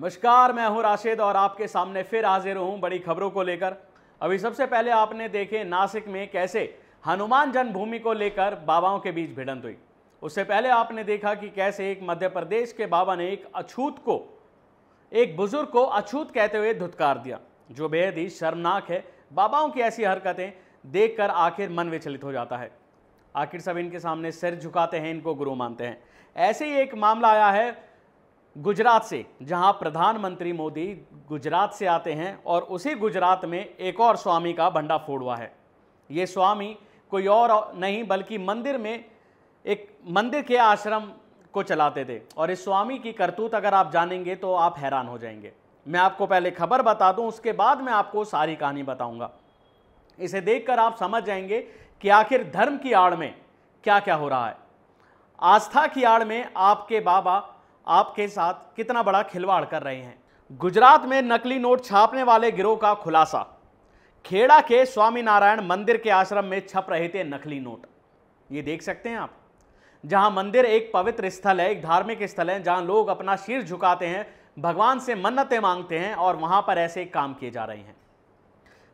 नमस्कार, मैं हूं राशिद और आपके सामने फिर हाजिर हूं बड़ी खबरों को लेकर। अभी सबसे पहले आपने देखे नासिक में कैसे हनुमान जन्मभूमि को लेकर बाबाओं के बीच भिड़ंत हुई। उससे पहले आपने देखा कि कैसे एक मध्य प्रदेश के बाबा ने एक बुजुर्ग को अछूत कहते हुए धुतकार दिया, जो बेहद ही शर्मनाक है। बाबाओं की ऐसी हरकतें देखकर आखिर मन विचलित हो जाता है। आखिर सब इनके सामने सिर झुकाते हैं, इनको गुरु मानते हैं। ऐसे ही एक मामला आया है गुजरात से, जहां प्रधानमंत्री मोदी गुजरात से आते हैं और उसी गुजरात में एक और स्वामी का भंडाफोड़ हुआ है। ये स्वामी कोई और नहीं बल्कि मंदिर के आश्रम को चलाते थे। और इस स्वामी की करतूत अगर आप जानेंगे तो आप हैरान हो जाएंगे। मैं आपको पहले खबर बता दूं, उसके बाद मैं आपको सारी कहानी बताऊंगा। इसे देखकर आप समझ जाएंगे कि आखिर धर्म की आड़ में क्या क्या हो रहा है। आस्था की आड़ में आपके बाबा आपके साथ कितना बड़ा खिलवाड़ कर रहे हैं। गुजरात में नकली नोट छापने वाले गिरोह का खुलासा। खेड़ा के स्वामीनारायण मंदिर के आश्रम में छप रहे थे नकली नोट। ये देख सकते हैं आप, जहां मंदिर एक पवित्र स्थल है, एक धार्मिक स्थल है, जहां लोग अपना सिर झुकाते हैं, भगवान से मन्नतें मांगते हैं, और वहां पर ऐसे काम किए जा रहे हैं।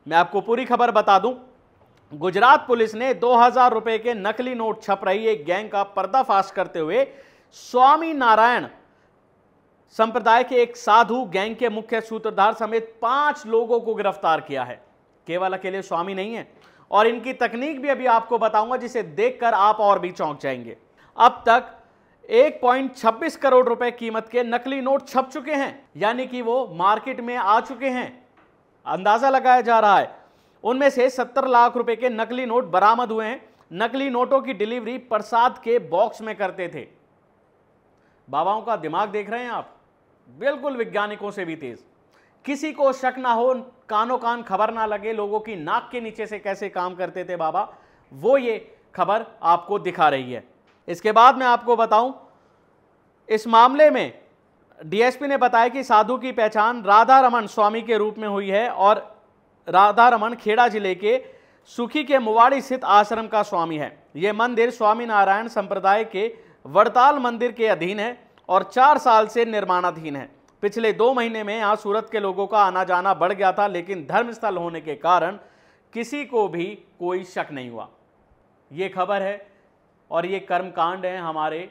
मैं आपको पूरी खबर बता दूं। गुजरात पुलिस ने 2000 रुपए के नकली नोट छप रही एक गैंग का पर्दाफाश करते हुए स्वामी नारायण संप्रदाय के एक साधु गैंग के मुख्य सूत्रधार समेत 5 लोगों को गिरफ्तार किया है। केवल अकेले स्वामी नहीं है, और इनकी तकनीक भी अभी आपको बताऊंगा, जिसे देखकर आप और भी चौंक जाएंगे। अब तक 1.26 करोड़ रुपए कीमत के नकली नोट छप चुके हैं, यानी कि वो मार्केट में आ चुके हैं। अंदाजा लगाया जा रहा है उनमें से 70 लाख रुपए के नकली नोट बरामद हुए हैं। नकली नोटों की डिलीवरी प्रसाद के बॉक्स में करते थे। बाबाओं का दिमाग देख रहे हैं आप, बिल्कुल वैज्ञानिकों से भी तेज। किसी को शक ना हो, कानों कान खबर ना लगे लोगों की नाक के नीचे से कैसे काम करते थे बाबा, वो ये खबर आपको दिखा रही है। इसके बाद मैं आपको बताऊं, इस मामले में डीएसपी ने बताया कि साधु की पहचान राधा रमन स्वामी के रूप में हुई है, और राधा रमन खेड़ा जिले के सुखी के मुवाड़ी स्थित आश्रम का स्वामी है। यह मंदिर स्वामीनारायण संप्रदाय के वड़ताल मंदिर के अधीन है और 4 साल से निर्माणाधीन है। पिछले 2 महीने में यहां सूरत के लोगों का आना जाना बढ़ गया था, लेकिन धर्मस्थल होने के कारण किसी को भी कोई शक नहीं हुआ। ये खबर है और ये कर्मकांड है हमारे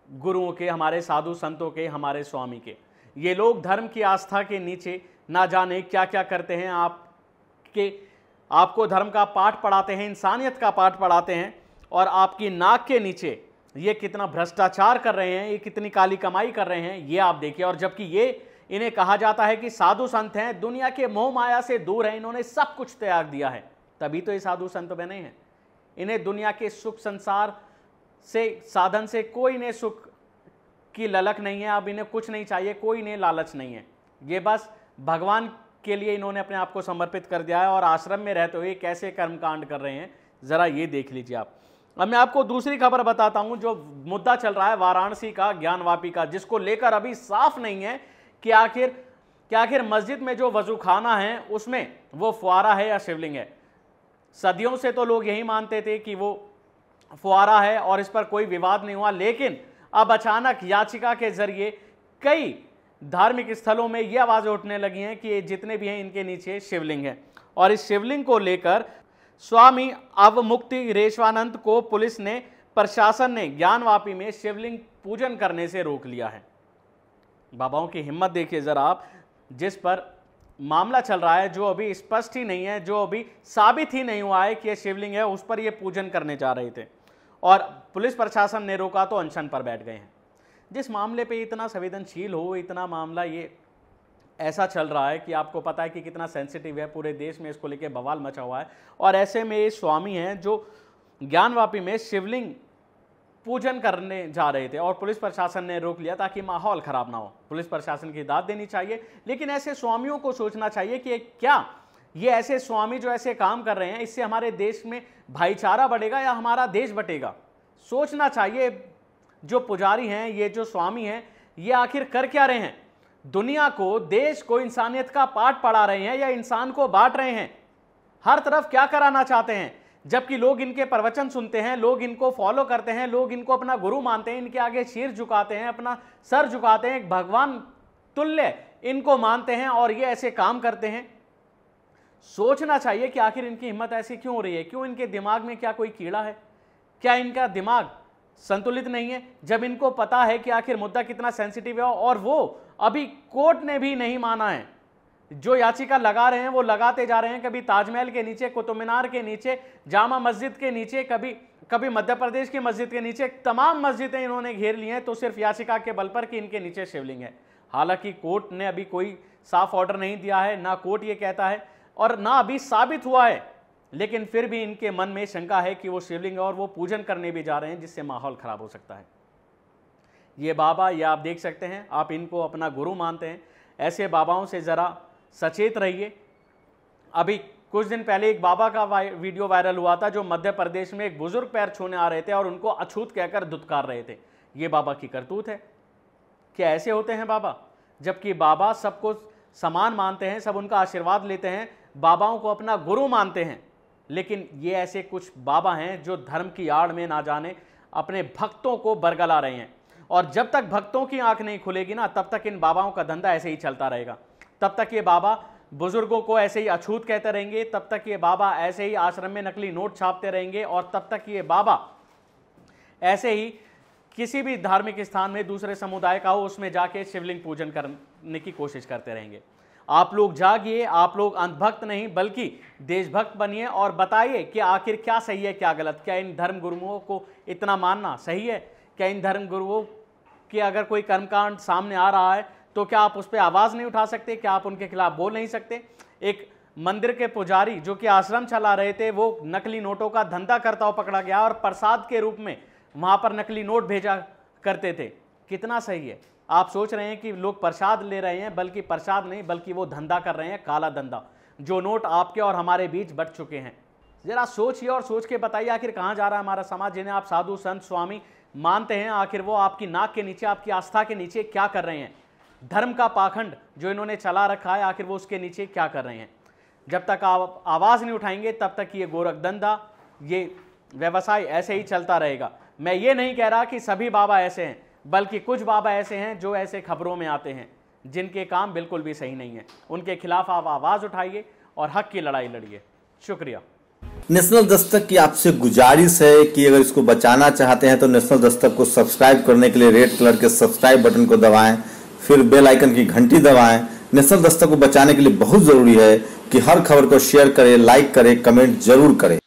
गुरुओं के, हमारे साधु संतों के, हमारे स्वामी के। ये लोग धर्म की आस्था के नीचे ना जाने क्या क्या करते हैं। आपको धर्म का पाठ पढ़ाते हैं, इंसानियत का पाठ पढ़ाते हैं, और आपकी नाक के नीचे ये कितना भ्रष्टाचार कर रहे हैं, ये कितनी काली कमाई कर रहे हैं, ये आप देखिए। और जबकि ये इन्हें कहा जाता है कि साधु संत हैं, दुनिया के मोह माया से दूर हैं, इन्होंने सब कुछ त्याग दिया है, तभी तो ये साधु संत बने हैं। इन्हें दुनिया के सुख संसार से, साधन से कोई इन्हें सुख की ललक नहीं है। अब इन्हें कुछ नहीं चाहिए, कोई इन्हें लालच नहीं है। ये बस भगवान के लिए इन्होंने अपने आप को समर्पित कर दिया है, और आश्रम में रहते हुए कैसे कर्मकांड कर रहे हैं जरा ये देख लीजिए आप। अब मैं आपको दूसरी खबर बताता हूं, जो मुद्दा चल रहा है वाराणसी का, ज्ञानवापी का, जिसको लेकर अभी साफ नहीं है कि आखिर मस्जिद में जो वजूखाना है उसमें वो फुआरा है या शिवलिंग है। सदियों से तो लोग यही मानते थे कि वो फुआरा है और इस पर कोई विवाद नहीं हुआ, लेकिन अब अचानक याचिका के जरिए कई धार्मिक स्थलों में ये आवाजें उठने लगी हैं कि ये जितने भी हैं इनके नीचे शिवलिंग है। और इस शिवलिंग को लेकर स्वामी अवमुक्ति रेशवानंद को पुलिस ने, प्रशासन ने ज्ञानवापी में शिवलिंग पूजन करने से रोक लिया है। बाबाओं की हिम्मत देखिए जरा आप, जिस पर मामला चल रहा है, जो अभी स्पष्ट ही नहीं है, जो अभी साबित ही नहीं हुआ है कि यह शिवलिंग है, उस पर ये पूजन करने जा रहे थे, और पुलिस प्रशासन ने रोका तो अनशन पर बैठ गए हैं। जिस मामले पे इतना संवेदनशील हो, इतना मामला ये ऐसा चल रहा है कि आपको पता है कि कितना सेंसिटिव है, पूरे देश में इसको लेके बवाल मचा हुआ है, और ऐसे में ये स्वामी हैं जो ज्ञानवापी में शिवलिंग पूजन करने जा रहे थे, और पुलिस प्रशासन ने रोक लिया ताकि माहौल खराब ना हो। पुलिस प्रशासन की दाद देनी चाहिए, लेकिन ऐसे स्वामियों को सोचना चाहिए कि क्या ये ऐसे स्वामी जो ऐसे काम कर रहे हैं, इससे हमारे देश में भाईचारा बढ़ेगा या हमारा देश बटेगा। सोचना चाहिए। जो पुजारी हैं, ये जो स्वामी हैं, ये आखिर कर क्या रहे हैं? दुनिया को, देश को इंसानियत का पाठ पढ़ा रहे हैं या इंसान को बांट रहे हैं? हर तरफ क्या कराना चाहते हैं? जबकि लोग इनके प्रवचन सुनते हैं, लोग इनको फॉलो करते हैं, लोग इनको अपना गुरु मानते हैं, इनके आगे सिर झुकाते हैं, अपना सर झुकाते हैं, एक भगवान तुल्य इनको मानते हैं और ये ऐसे काम करते हैं। सोचना चाहिए कि आखिर इनकी हिम्मत ऐसी क्यों हो रही है, क्यों इनके दिमाग में क्या कोई कीड़ा है, क्या इनका दिमाग संतुलित नहीं है, जब इनको पता है कि आखिर मुद्दा कितना सेंसिटिव है। और वो अभी कोर्ट ने भी नहीं माना है, जो याचिका लगा रहे हैं वो लगाते जा रहे हैं, कभी ताजमहल के नीचे, कुतुब मीनार के नीचे, जामा मस्जिद के नीचे, कभी मध्य प्रदेश की मस्जिद के नीचे, तमाम मस्जिदें इन्होंने घेर ली हैं, तो सिर्फ याचिका के बल पर कि इनके नीचे शिवलिंग है। हालांकि कोर्ट ने अभी कोई साफ ऑर्डर नहीं दिया है, ना कोर्ट ये कहता है और ना अभी साबित हुआ है, लेकिन फिर भी इनके मन में शंका है कि वो शिवलिंग है और वो पूजन करने भी जा रहे हैं, जिससे माहौल खराब हो सकता है। ये बाबा, ये आप देख सकते हैं, आप इनको अपना गुरु मानते हैं, ऐसे बाबाओं से ज़रा सचेत रहिए। अभी कुछ दिन पहले एक बाबा का वीडियो वायरल हुआ था, जो मध्य प्रदेश में एक बुजुर्ग पैर छूने आ रहे थे और उनको अछूत कहकर धुतकार रहे थे। ये बाबा की करतूत है। क्या ऐसे होते हैं बाबा? जबकि बाबा सबको समान मानते हैं, सब उनका आशीर्वाद लेते हैं, बाबाओं को अपना गुरु मानते हैं, लेकिन ये ऐसे कुछ बाबा हैं जो धर्म की आड़ में ना जाने अपने भक्तों को बरगला रहे हैं। और जब तक भक्तों की आंख नहीं खुलेगी ना, तब तक इन बाबाओं का धंधा ऐसे ही चलता रहेगा। तब तक ये बाबा बुजुर्गों को ऐसे ही अछूत कहते रहेंगे, तब तक ये बाबा ऐसे ही आश्रम में नकली नोट छापते रहेंगे, और तब तक ये बाबा ऐसे ही किसी भी धार्मिक स्थान में दूसरे समुदाय का हो, उसमें जाके शिवलिंग पूजन करने की कोशिश करते रहेंगे। आप लोग जागिए, आप लोग अंधभक्त नहीं बल्कि देशभक्त बनिए और बताइए कि आखिर क्या सही है क्या गलत। क्या इन धर्म गुरुओं को इतना मानना सही है? क्या इन धर्म गुरुओं के अगर कोई कर्मकांड सामने आ रहा है तो क्या आप उस पर आवाज़ नहीं उठा सकते? क्या आप उनके खिलाफ बोल नहीं सकते? एक मंदिर के पुजारी जो कि आश्रम चला रहे थे, वो नकली नोटों का धंधा करता हुआ पकड़ा गया और प्रसाद के रूप में वहाँ पर नकली नोट भेजा करते थे। कितना सही है? आप सोच रहे हैं कि लोग प्रसाद ले रहे हैं, बल्कि प्रसाद नहीं बल्कि वो धंधा कर रहे हैं, काला धंधा। जो नोट आपके और हमारे बीच बट चुके हैं, जरा सोचिए और सोच के बताइए आखिर कहाँ जा रहा है हमारा समाज। जिन्हें आप साधु संत स्वामी मानते हैं, आखिर वो आपकी नाक के नीचे, आपकी आस्था के नीचे क्या कर रहे हैं? धर्म का पाखंड जो इन्होंने चला रखा है, आखिर वो उसके नीचे क्या कर रहे हैं? जब तक आप आवाज़ नहीं उठाएंगे तब तक ये गोरखधंधा, ये व्यवसाय ऐसे ही चलता रहेगा। मैं ये नहीं कह रहा कि सभी बाबा ऐसे हैं, बल्कि कुछ बाबा ऐसे हैं जो ऐसे खबरों में आते हैं, जिनके काम बिल्कुल भी सही नहीं है। उनके खिलाफ आप आवाज़ उठाइए और हक की लड़ाई लड़िए। शुक्रिया। नेशनल दस्तक की आपसे गुजारिश है कि अगर इसको बचाना चाहते हैं तो नेशनल दस्तक को सब्सक्राइब करने के लिए रेड कलर के सब्सक्राइब बटन को दबाएं, फिर बेल आइकन की घंटी दबाएं। नेशनल दस्तक को बचाने के लिए बहुत जरूरी है कि हर खबर को शेयर करें, लाइक करें, कमेंट जरूर करें।